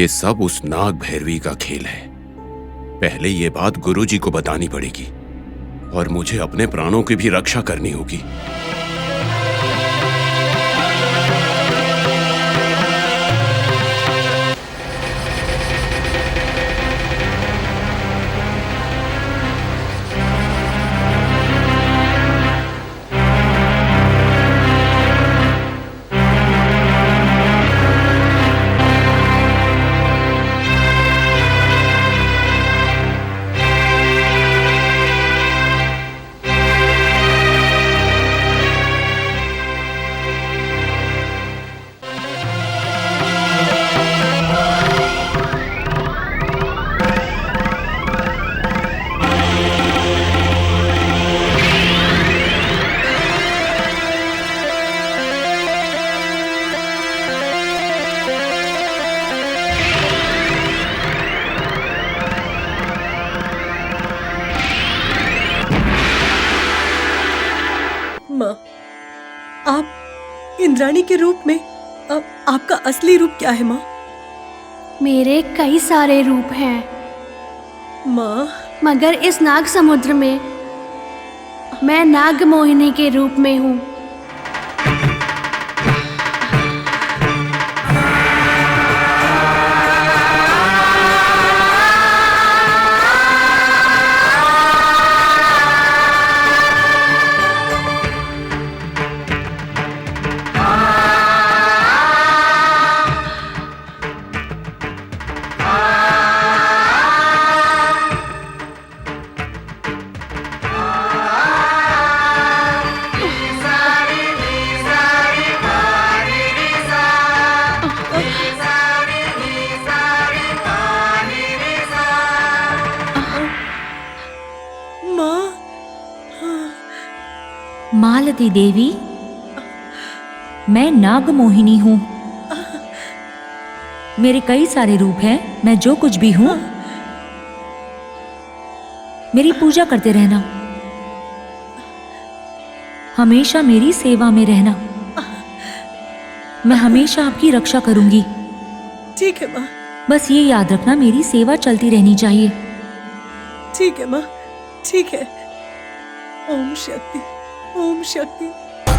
ये सब उस नाग भैरवी का खेल है। पहले ये बात गुरुजी को बतानी पड़ेगी और मुझे अपने प्राणों की भी रक्षा करनी होगी। माँ, आप इंद्राणी के रूप में आपका असली रूप क्या है माँ? मेरे कई सारे रूप हैं माँ, मगर इस नाग समुद्र में मैं नाग मोहिनी के रूप में हूँ। मालती देवी, मैं नाग मोहिनी हूँ। मेरे कई सारे रूप हैं। मैं जो कुछ भी हूँ, मेरी पूजा करते रहना, हमेशा मेरी सेवा में रहना। मैं हमेशा आपकी रक्षा करूंगी। ठीक है माँ। बस ये याद रखना, मेरी सेवा चलती रहनी चाहिए। ठीक है माँ, ठीक है। ओम शक्ति, ओम शक्ति,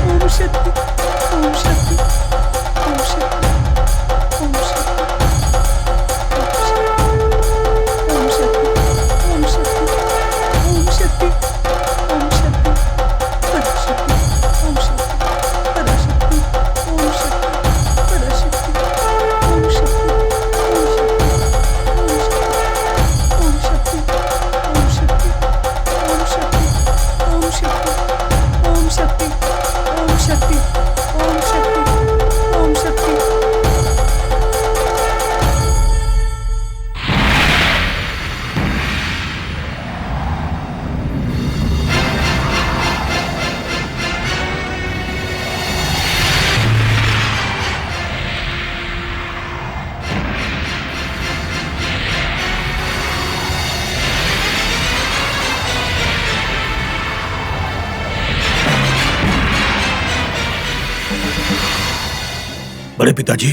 ओम शक्ति, ओम शक्ति, ओम शक्ति, ओम शक्ति, ओम शक्ति, ओम शक्ति, ओम शक्ति, ओम शक्ति, पराशक्ति, ओम शक्ति, पराशक्ति, ओम शक्ति, पराशक्ति, ओम शक्ति, ओम शक्ति, ओम शक्ति, ओम शक्ति, ओम शक्ति, ओम शक्ति, ओम शक्ति, ओम शक्ति, ओम शक्ति, ओम शक्ति। बड़े पिताजी,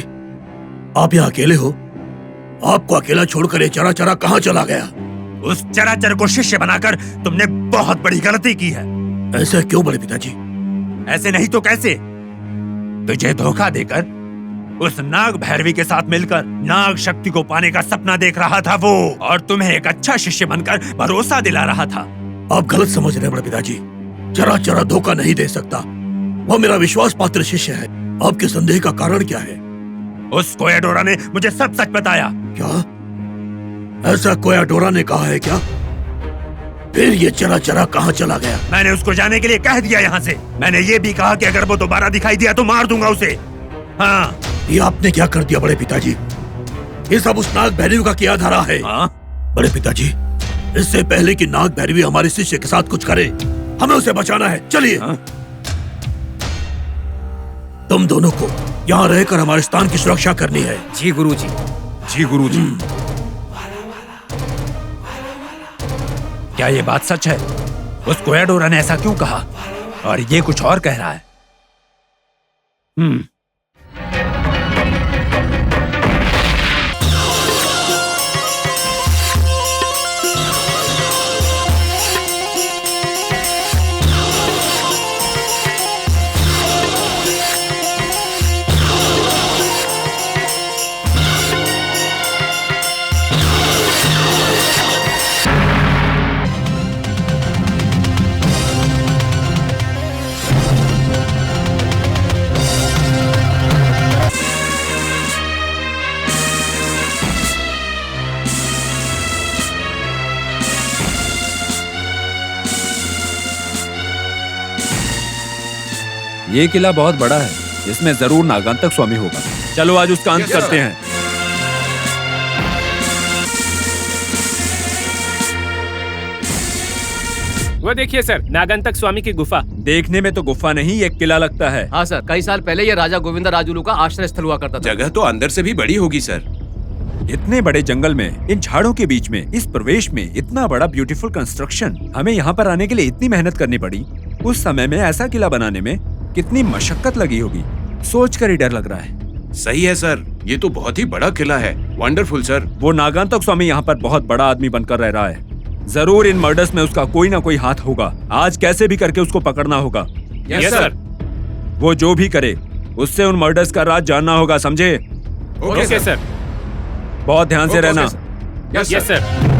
आप यहाँ अकेले हो? आपको अकेला छोड़कर ये चराचरा कहाँ चला गया? उस चराचर को शिष्य बनाकर तुमने बहुत बड़ी गलती की है। ऐसा क्यों बड़े पिताजी? ऐसे नहीं तो कैसे? तुझे धोखा देकर उस नाग भैरवी के साथ मिलकर नाग शक्ति को पाने का सपना देख रहा था वो, और तुम्हें एक अच्छा शिष्य बनकर भरोसा दिला रहा था। आप गलत समझ रहे हैं बड़े पिताजी। चराचरा धोखा नहीं दे सकता। वो मेरा विश्वास पात्र शिष्य है। आपके संदेह का कारण क्या है? उस कोयाडोरा ने मुझे सब सच बताया। क्या? ऐसा कोयाडोरा ने कहा है क्या? फिर ये चराचरा कहाँ चला गया? मैंने उसको जाने के लिए कह दिया यहाँ से। मैंने ये भी कहा कि अगर वो दोबारा दिखाई दिया तो मार दूंगा उसे। हाँ। ये आपने क्या कर दिया बड़े पिताजी? ये सब उस नाग भैरवी का किया धरा है। हाँ? बड़े पिताजी, इससे पहले कि नाग भैरवी हमारे शिष्य के साथ कुछ करे, हमें उसे बचाना है। चलिए। हाँ? तुम दोनों को यहाँ रहकर हमारे स्थान की सुरक्षा करनी है। जी गुरुजी। जी गुरुजी। क्या ये बात सच है? उस कोयाडोरा ने ऐसा क्यों कहा? और ये कुछ और कह रहा है। ये किला बहुत बड़ा है, इसमें जरूर नागांतक स्वामी होगा। चलो आज उसका अंत करते हैं। वो देखिए सर, नागांतक स्वामी की गुफा। देखने में तो गुफा नहीं, एक किला लगता है। हाँ सर, कई साल पहले ये राजा गोविंदा राजुलू का आश्रय स्थल हुआ करता था। जगह तो अंदर से भी बड़ी होगी सर। इतने बड़े जंगल में, इन झाड़ों के बीच में, इस प्रवेश में इतना बड़ा ब्यूटीफुल कंस्ट्रक्शन, हमें यहाँ पर आने के लिए इतनी मेहनत करनी पड़ी। उस समय में ऐसा किला बनाने में कितनी मशक्कत लगी होगी, सोचकर ही डर लग रहा है। सही है सर, ये तो बहुत ही बड़ा किला है। Wonderful sir. वो नागांतक स्वामी यहाँ पर बहुत बड़ा आदमी बनकर रह रहा है। जरूर इन मर्डर्स में उसका कोई ना कोई हाथ होगा। आज कैसे भी करके उसको पकड़ना होगा। Yes sir. वो जो भी करे, उससे उन मर्डर्स का राज जानना होगा, समझे? Okay sir. बहुत ध्यान से रहना। Yes sir.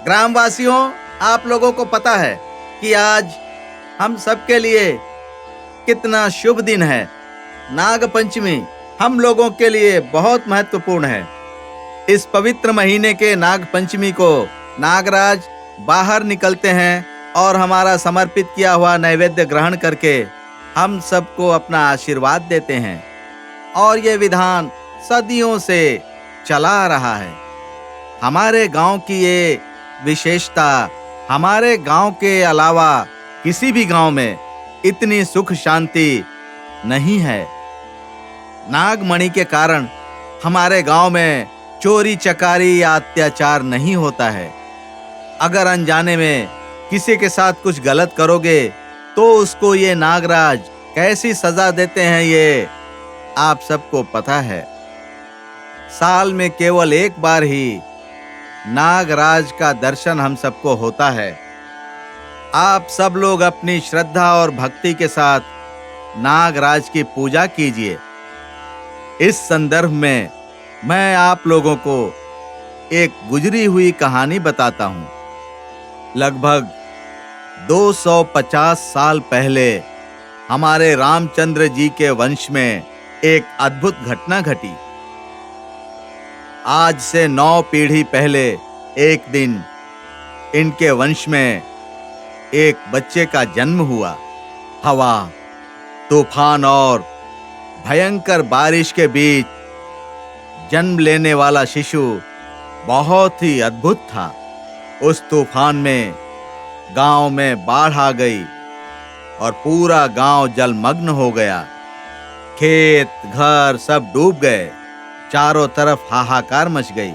ग्रामवासियों, आप लोगों को पता है कि आज हम सबके लिए कितना शुभ दिन है। नाग पंचमी हम लोगों के लिए बहुत महत्वपूर्ण है। इस पवित्र महीने के नाग पंचमी को नागराज बाहर निकलते हैं और हमारा समर्पित किया हुआ नैवेद्य ग्रहण करके हम सबको अपना आशीर्वाद देते हैं और ये विधान सदियों से चला आ रहा है। हमारे गांव की ये विशेषता हमारे गांव के अलावा किसी भी गांव में इतनी सुख शांति नहीं है। नागमणि के कारण हमारे गांव में चोरी चकारी या अत्याचार नहीं होता है। अगर अनजाने में किसी के साथ कुछ गलत करोगे तो उसको ये नागराज कैसी सजा देते हैं ये आप सबको पता है। साल में केवल एक बार ही नागराज का दर्शन हम सबको होता है। आप सब लोग अपनी श्रद्धा और भक्ति के साथ नागराज की पूजा कीजिए। इस संदर्भ में मैं आप लोगों को एक गुजरी हुई कहानी बताता हूं। लगभग 250 साल पहले हमारे रामचंद्र जी के वंश में एक अद्भुत घटना घटी। आज से 9 पीढ़ी पहले एक दिन इनके वंश में एक बच्चे का जन्म हुआ। हवा, तूफान और भयंकर बारिश के बीच जन्म लेने वाला शिशु बहुत ही अद्भुत था। उस तूफान में गांव में बाढ़ आ गई और पूरा गांव जलमग्न हो गया। खेत घर सब डूब गए। चारों तरफ हाहाकार मच गई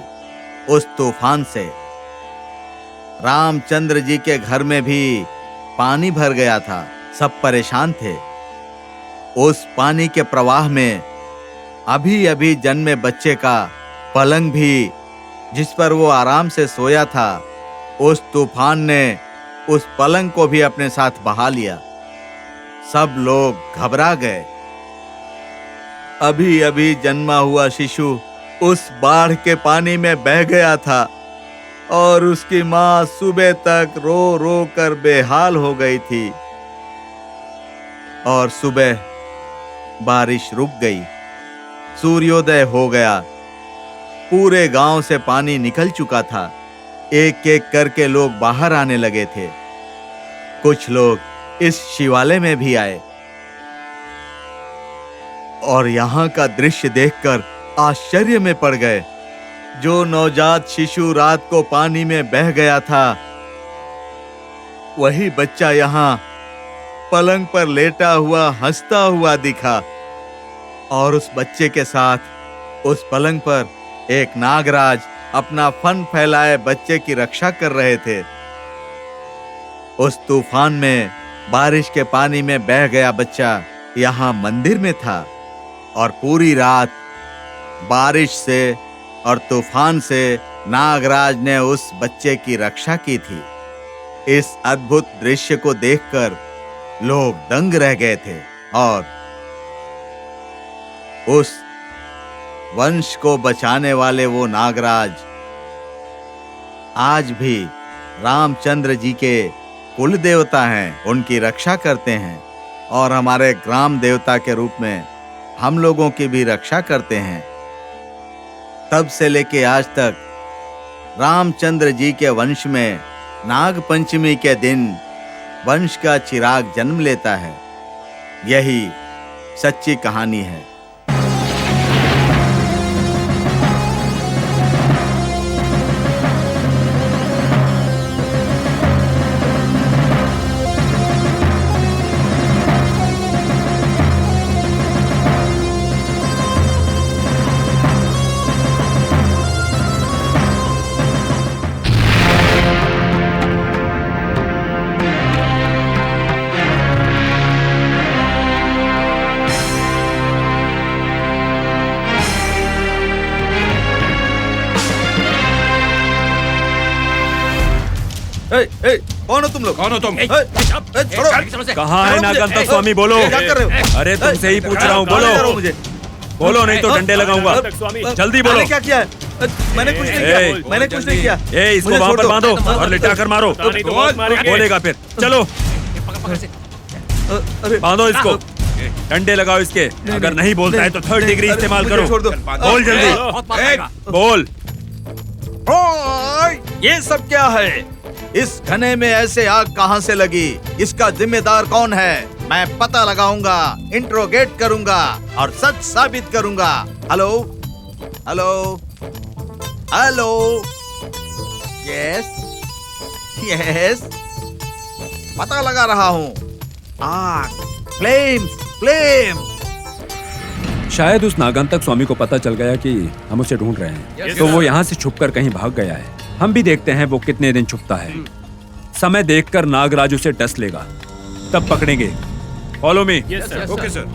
उस तूफान से। रामचंद्र जी के घर में भी पानी भर गया था। सब परेशान थे। उस पानी के प्रवाह में अभी अभी जन्मे बच्चे का पलंग भी, जिस पर वो आराम से सोया था, उस तूफान ने उस पलंग को भी अपने साथ बहा लिया। सब लोग घबरा गए। अभी अभी जन्मा हुआ शिशु उस बाढ़ के पानी में बह गया था और उसकी मां सुबह तक रो रो कर बेहाल हो गई थी। और सुबह बारिश रुक गई, सूर्योदय हो गया। पूरे गांव से पानी निकल चुका था। एक एक करके लोग बाहर आने लगे थे। कुछ लोग इस शिवालय में भी आए और यहाँ का दृश्य देखकर आश्चर्य में पड़ गए। जो नवजात शिशु रात को पानी में बह गया था, वही बच्चा यहाँ पलंग पर लेटा हुआ हंसता हुआ दिखा। और उस बच्चे के साथ उस पलंग पर एक नागराज अपना फन फैलाए बच्चे की रक्षा कर रहे थे। उस तूफान में बारिश के पानी में बह गया बच्चा यहाँ मंदिर में था और पूरी रात बारिश से और तूफान से नागराज ने उस बच्चे की रक्षा की थी। इस अद्भुत दृश्य को देखकर लोग दंग रह गए थे और उस वंश को बचाने वाले वो नागराज आज भी रामचंद्र जी के कुल देवता हैं। उनकी रक्षा करते हैं और हमारे ग्राम देवता के रूप में हम लोगों की भी रक्षा करते हैं। तब से लेके आज तक रामचंद्र जी के वंश में नाग पंचमी के दिन वंश का चिराग जन्म लेता है। यही सच्ची कहानी है। कौन हो तुम लोग? कौन हो तुम? कहाँ है नागंतक स्वामी? बोलो। क्या कर रहे हो? अरे तुमसे ही पूछ रहा हूँ, बोलो। मुझे बोलो नहीं तो डंडे लगाऊंगा। जल्दी बोलो। क्या किया है? मैंने कुछ नहीं किया। मैंने कुछ नहीं किया। इसको वहाँ पर बांधो और लिटा कर मारो। बोलेगा फिर। चलो बांधो इसको, डंडे लगाओ इसके। अगर नहीं बोलता है तो 3rd डिग्री इस्तेमाल करो। बोल जल्दी बोल। ये सब क्या है? इस घने में ऐसे आग कहां से लगी? इसका जिम्मेदार कौन है? मैं पता लगाऊंगा, इंट्रोगेट करूंगा और सच साबित करूंगा। Hello hello hello, yes yes, पता लगा रहा हूं। आग, फ्लेम्स, फ्लेम। शायद उस नागांतक स्वामी को पता चल गया कि हम उसे ढूंढ रहे हैं, तो वो यहाँ से छुपकर कहीं भाग गया है। हम भी देखते हैं वो कितने दिन छुपता है। समय देखकर नागराज उसे डस लेगा, तब पकड़ेंगे। Follow me. Yes sir. Okay sir.